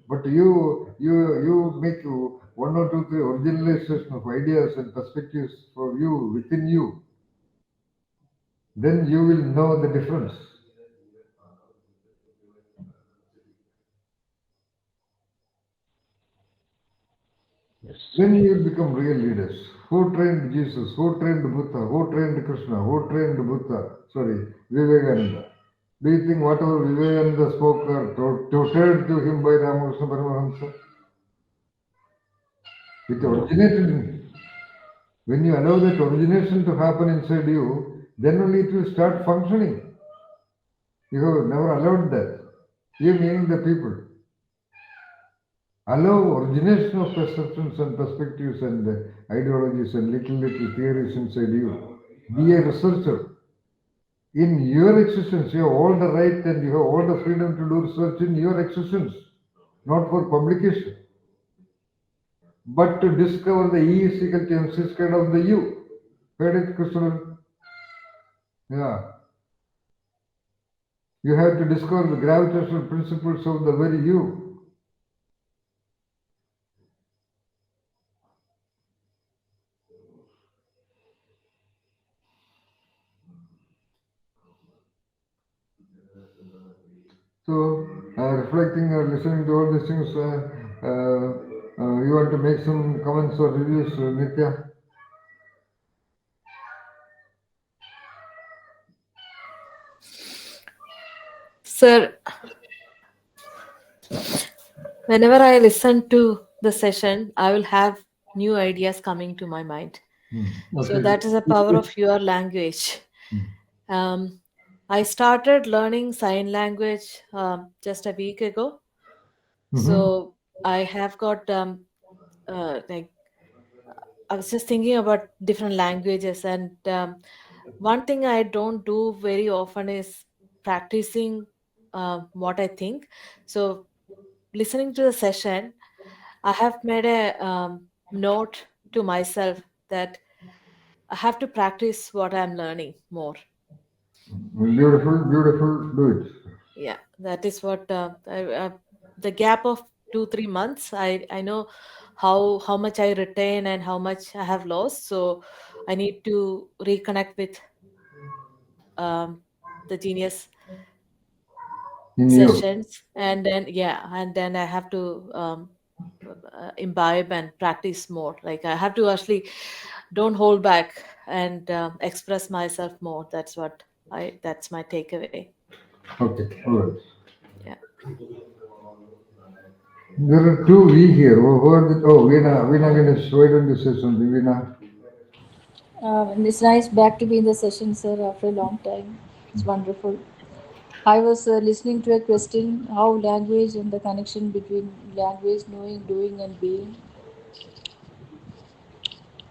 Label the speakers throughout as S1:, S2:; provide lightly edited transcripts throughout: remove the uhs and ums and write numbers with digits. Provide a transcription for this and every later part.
S1: But you make one or two, three originalization of ideas and perspectives for you within you. Then you will know the difference.
S2: Yes.
S1: Then you will become real leaders. Who trained Jesus? Who trained Buddha? Who trained Krishna? Who trained Buddha? Sorry, Vivekananda. Do you think whatever Vivekananda spoke or taught to him by Ramakrishna Paramahamsa, it
S2: No.
S1: originated in him? When you allow that origination to happen inside you, then only it will start functioning. You have never allowed that. You meaning the people. Allow origination of perceptions and perspectives and ideologies and little theories inside you. Be a researcher. In your existence, you have all the right and you have all the freedom to do research in your existence, not for publication, but to discover the E is equal to MC squared of the U. Heard it, Krishna? Yeah. You have to discover the gravitational principles of the very you. So, reflecting or listening to all these things, you want to make some comments or reviews, Nitya?
S3: Sir, whenever I listen to the session, I will have new ideas coming to my mind. So
S1: Okay.
S3: that is the power of your language. Um, I started learning sign language just a week ago.
S1: Mm-hmm.
S3: So I have got like I was just thinking about different languages, and one thing I don't do very often is practicing what I think. So listening to the session, I have made a note to myself that I have to practice what I'm learning more.
S1: Beautiful, beautiful, do it.
S3: Yeah, that is what the gap of 2 3 months. I know how much I retain and how much I have lost. So I need to reconnect with um, the genius
S1: In you.
S3: sessions, and then yeah, and then I have to imbibe and practice more. Like I have to actually don't hold back and express myself more. That's what I. That's my takeaway.
S1: Okay, all right.
S3: Yeah.
S1: There are two we here. Who are the, oh, Veena Ganesh. Why don't you say something, Veena?
S4: And it's nice back to be in the session, sir, after a long time. It's wonderful. I was listening to a question how language and the connection between language, knowing, doing, and being.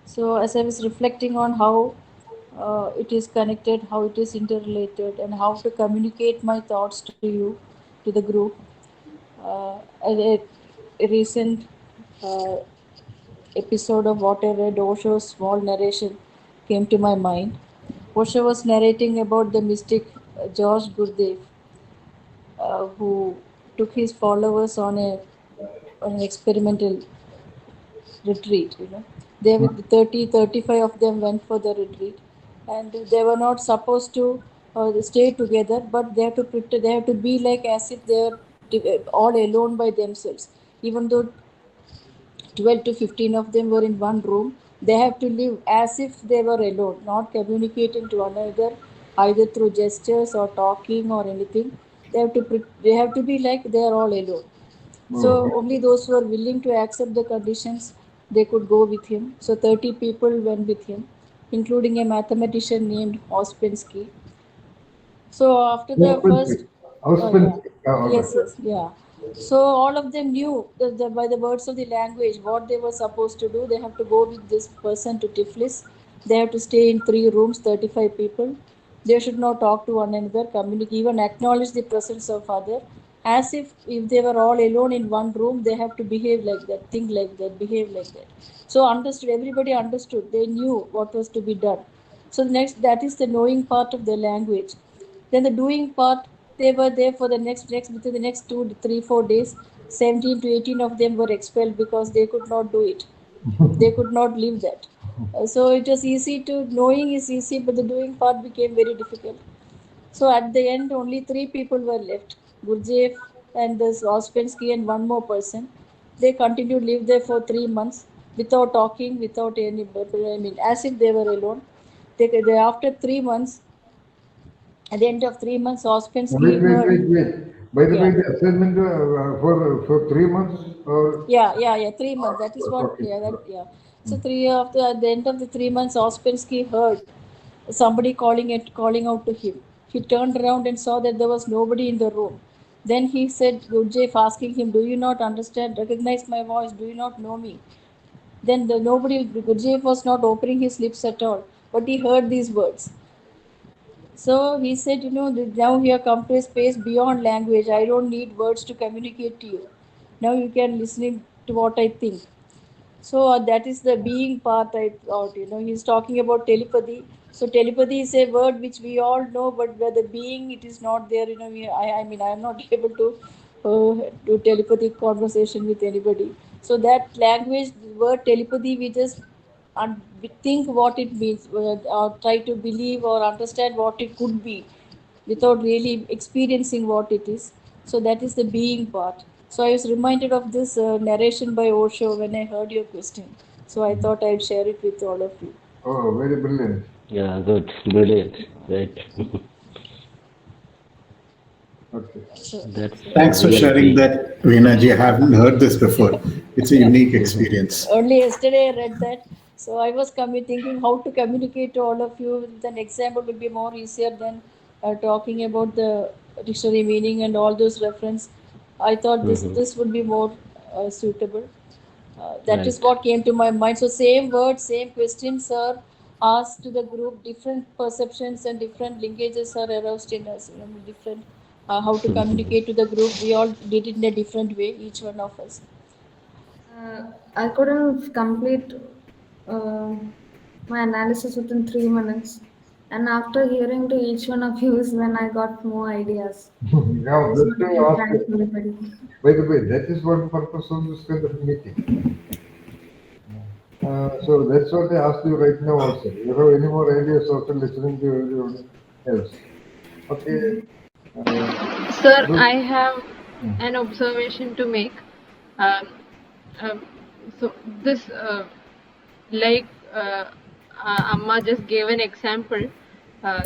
S4: So, as I was reflecting on how it is connected, how it is interrelated, and how to communicate my thoughts to you, to the group, a recent uh, episode of what I read, Osho's small narration, came to my mind. Osho was narrating about the mystic George Gurdev, who took his followers on an experimental retreat. They with 30, 35 of them went for the retreat, and they were not supposed to stay together, but they have to they have to be like as if they are all alone by themselves. Even though 12 to 15 of them were in one room, they have to live as if they were alone, not communicating to one another either through gestures or talking or anything. They have to be like they are all alone. So
S1: Oh,
S4: only those who are willing to accept the conditions, they could go with him. So 30 people went with him, including a mathematician named Ospensky. So after the
S1: Auspenski.
S4: first, oh yeah,
S1: Auspenski. All right.
S4: yes, yeah. So all of them knew by the words of the language what they were supposed to do. They have to go with this person to Tiflis. They have to stay in 3 rooms, 35 people. They should not talk to one another, communicate, even acknowledge the presence of other. As if they were all alone in one room, they have to behave like that, think like that, behave like that. So understood, everybody understood. They knew what was to be done. So the next, that is the knowing part of the language. Then the doing part, they were there for the next within the next 2 3 4 days. 17 to 18 of them were expelled because they could not do it. They could not live that. So it was easy to, knowing is easy, but the doing part became very difficult. So at the end, only three people were left: Gurdjieff and this Ospensky and one more person. They continued to live there for 3 months without talking, without any, I mean, as if they were alone. They after 3 months, at the end of 3 months,
S1: Wait,
S4: Ospensky
S1: wait,
S4: heard,
S1: wait, wait. By the way,
S4: yeah,
S1: the assignment for 3 months or
S4: yeah, 3 months. That is what,
S1: okay.
S4: yeah. So three after at the end of the 3 months, Ospensky heard somebody calling out to him. He turned around and saw that there was nobody in the room. Then he said, Gurdjieff asking him, "Do you not understand? Recognize my voice? Do you not know me?" Then Gurdjieff was not opening his lips at all, but he heard these words. So he said, now you have come to a space beyond language. I don't need words to communicate to you. Now you can listen to what I think. So that is the being part. I thought, he's talking about telepathy. So telepathy is a word which we all know, but where the being, it is not there. I mean, I am not able to do telepathic conversation with anybody. So that language, the word telepathy, we just we think what it means, or try to believe or understand what it could be, without really experiencing what it is. So that is the being part. So I was reminded of this narration by Osho when I heard your question. So I thought I'd share it with all of you.
S1: Oh, very brilliant.
S2: Yeah, good. Brilliant. Right.
S1: Okay.
S4: So,
S2: That's
S4: so
S2: a
S5: Thanks for
S2: real
S5: sharing
S2: being.
S5: that, Veenaji. I haven't heard this before. It's a
S4: yeah,
S5: unique experience.
S4: only yesterday I read that. So I was thinking how to communicate to all of you with an example will be more easier than talking about the dictionary meaning and all those reference. I thought this
S2: Hmm.
S4: this would be more suitable. That is
S2: Right.
S4: what came to my mind. So same word, same question, sir, asked to the group. Different perceptions and different linkages are aroused in us. Different how to communicate to the group. We all did it in a different way. Each one of us.
S6: I couldn't complete uh, my analysis within 3 minutes. And after hearing to each one of you is when I got more ideas. I
S1: Now,
S6: just
S1: just
S6: want to
S1: to
S6: give
S1: ask
S6: thanks to
S1: you,
S6: everybody.
S1: by the way, that is one purpose of this kind of meeting. So that's what I asked you right now also. You have any more ideas after listening to everyone else? Okay. Uh,
S7: Sir,
S1: look,
S7: I have
S1: mm,
S7: an observation to make. Um, um, so this, like Amma just gave an example. Uh,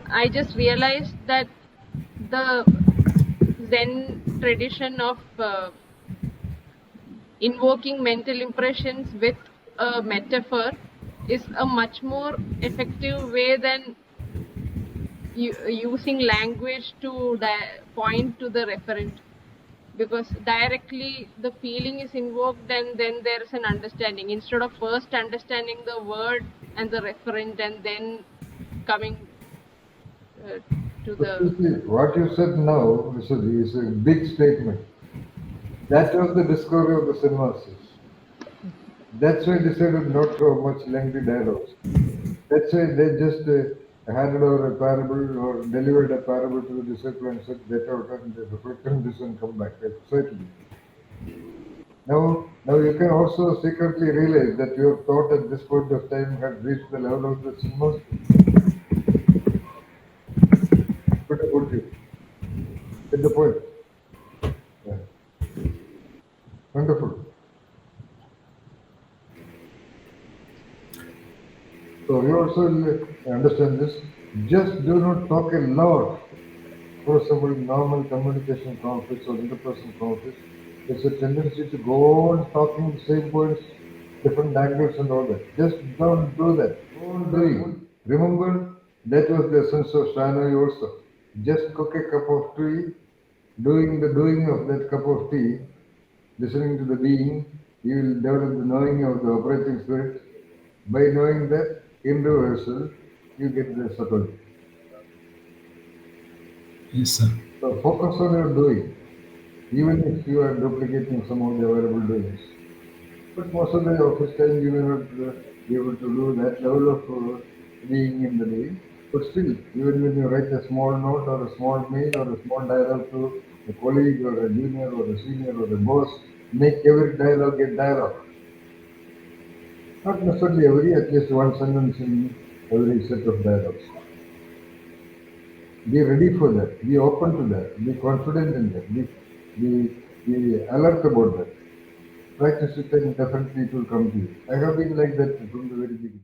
S7: I just realized that the Zen tradition of invoking mental impressions with a metaphor is a much more effective way than using language to point to the referent, because directly the feeling is invoked and then there is an understanding, instead of first understanding the word and the referent and then coming uh, to
S1: but
S7: the.
S1: you see, what you said now is a big statement. That was the discovery of the Zen masters. That's why they decided not to have much lengthy dialogues. That's why they just handed over a parable or delivered a parable to the disciple and said, get out and reflect on this and come back. Certainly. Now you can also secretly realize that your thought at this point of time had reached the level of the Zen master. Good about you. Get the point. Yeah. Wonderful. So you also understand this. Just do not talk a lot. For example, normal communication conflicts or interpersonal conflicts, there's a tendency to go on talking the same points, different angles and all that. Just don't do that. Go on doing. Remember, that was the essence of Shanai also. Just cook a cup of tea, doing the doing of that cup of tea, listening to the being, you will develop the knowing of the operating spirit. By knowing that, in reversal, you get the subtlety.
S5: Yes, sir.
S1: So focus on your doing, even if you are duplicating some of the available doings. But most of the office time, you may not be able to do that level of being in the doing. But still, even when you write a small note or a small mail or a small dialogue to a colleague or a junior or a senior or a boss, make every dialogue a dialogue. Not necessarily every, at least one sentence in every set of dialogues. Be ready for that. Be open to that. Be confident in that. Be alert about that. Practice it and definitely it will come to you. I have been like that from the very beginning.